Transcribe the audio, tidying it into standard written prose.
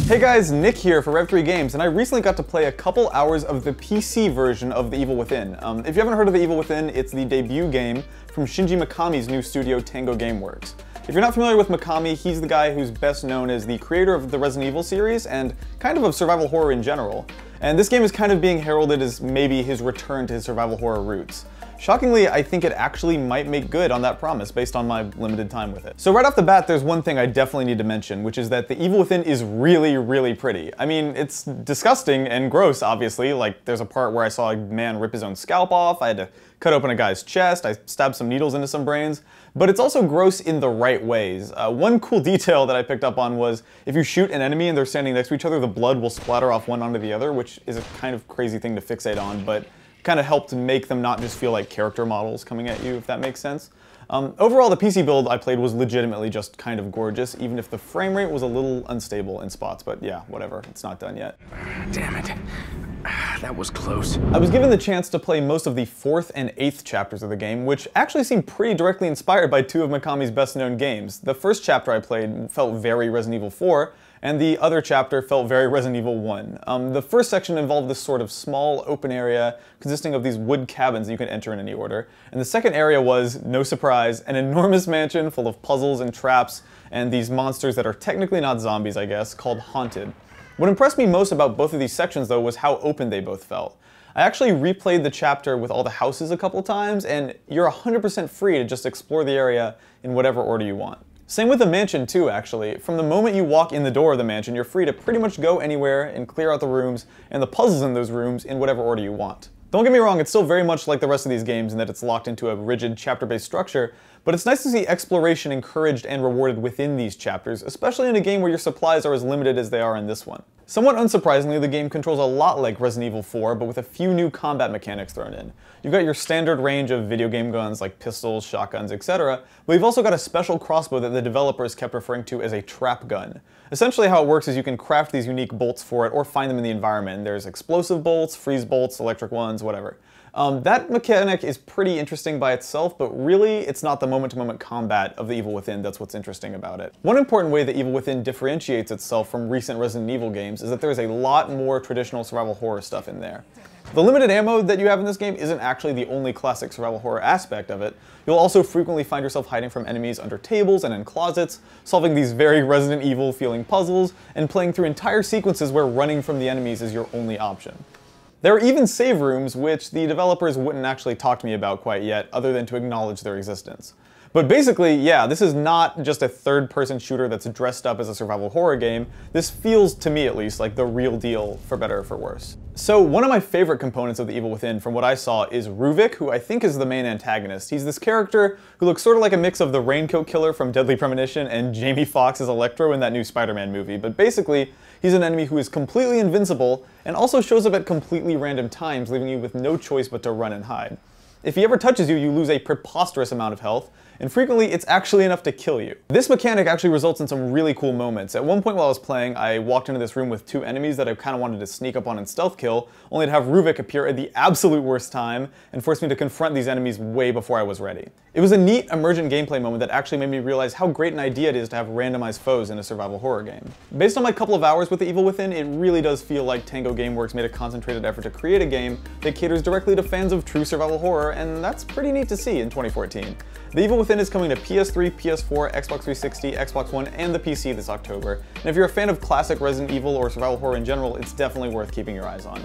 Hey guys, Nick here for Rev3 Games, and I recently got to play a couple hours of the PC version of The Evil Within. If you haven't heard of The Evil Within, it's the debut game from Shinji Mikami's new studio, Tango Gameworks. If you're not familiar with Mikami, he's the guy who's best known as the creator of the Resident Evil series and kind of survival horror in general. And this game is kind of being heralded as maybe his return to his survival horror roots. Shockingly, I think it actually might make good on that promise based on my limited time with it. So right off the bat, there's one thing I definitely need to mention, which is that The Evil Within is really, really pretty. I mean, it's disgusting and gross, obviously. Like, there's a part where I saw a man rip his own scalp off, I had to cut open a guy's chest, I stabbed some needles into some brains, but it's also gross in the right ways. One cool detail that I picked up on was if you shoot an enemy and they're standing next to each other, the blood will splatter off one onto the other, which is a kind of crazy thing to fixate on, but kind of helped make them not just feel like character models coming at you, if that makes sense. Overall, the PC build I played was legitimately just kind of gorgeous, even if the frame rate was a little unstable in spots, but yeah, whatever, it's not done yet. Damn it. That was close. I was given the chance to play most of the 4th and 8th chapters of the game, which actually seemed pretty directly inspired by two of Mikami's best-known games. The first chapter I played felt very Resident Evil 4, and the other chapter felt very Resident Evil 1. The first section involved this sort of small open area consisting of these wood cabins that you can enter in any order, and the second area was, no surprise, an enormous mansion full of puzzles and traps and these monsters that are technically not zombies, I guess, called Haunted. What impressed me most about both of these sections, though, was how open they both felt. I actually replayed the chapter with all the houses a couple times, and you're 100% free to just explore the area in whatever order you want. Same with the mansion too, actually. From the moment you walk in the door of the mansion, you're free to pretty much go anywhere and clear out the rooms and the puzzles in those rooms in whatever order you want. Don't get me wrong, it's still very much like the rest of these games in that it's locked into a rigid chapter-based structure, but it's nice to see exploration encouraged and rewarded within these chapters, especially in a game where your supplies are as limited as they are in this one. Somewhat unsurprisingly, the game controls a lot like Resident Evil 4, but with a few new combat mechanics thrown in. You've got your standard range of video game guns like pistols, shotguns, etc., but you've also got a special crossbow that the developers kept referring to as a trap gun. Essentially how it works is you can craft these unique bolts for it or find them in the environment. There's explosive bolts, freeze bolts, electric ones, whatever. That mechanic is pretty interesting by itself, but really it's not the moment-to-moment combat of The Evil Within that's what's interesting about it. One important way The Evil Within differentiates itself from recent Resident Evil games is that there's a lot more traditional survival horror stuff in there. The limited ammo that you have in this game isn't actually the only classic survival horror aspect of it. You'll also frequently find yourself hiding from enemies under tables and in closets, solving these very Resident Evil feeling puzzles, and playing through entire sequences where running from the enemies is your only option. There are even save rooms, which the developers wouldn't actually talk to me about quite yet, other than to acknowledge their existence. But basically, yeah, this is not just a third-person shooter that's dressed up as a survival horror game. This feels, to me at least, like the real deal, for better or for worse. So one of my favorite components of The Evil Within, from what I saw, is Rubik, who I think is the main antagonist. He's this character who looks sort of like a mix of the Raincoat Killer from Deadly Premonition and Jamie Foxx's Electro in that new Spider-Man movie, but basically, he's an enemy who is completely invincible and also shows up at completely random times, leaving you with no choice but to run and hide. If he ever touches you, you lose a preposterous amount of health, and frequently it's actually enough to kill you. This mechanic actually results in some really cool moments. At one point while I was playing, I walked into this room with two enemies that I kind of wanted to sneak up on and stealth kill, only to have Rubik appear at the absolute worst time and force me to confront these enemies way before I was ready. It was a neat, emergent gameplay moment that actually made me realize how great an idea it is to have randomized foes in a survival horror game. Based on my couple of hours with The Evil Within, it really does feel like Tango Gameworks made a concentrated effort to create a game that caters directly to fans of true survival horror, and that's pretty neat to see in 2014. The Evil Within is coming to PS3, PS4, Xbox 360, Xbox One, and the PC this October, and if you're a fan of classic Resident Evil or survival horror in general, it's definitely worth keeping your eyes on.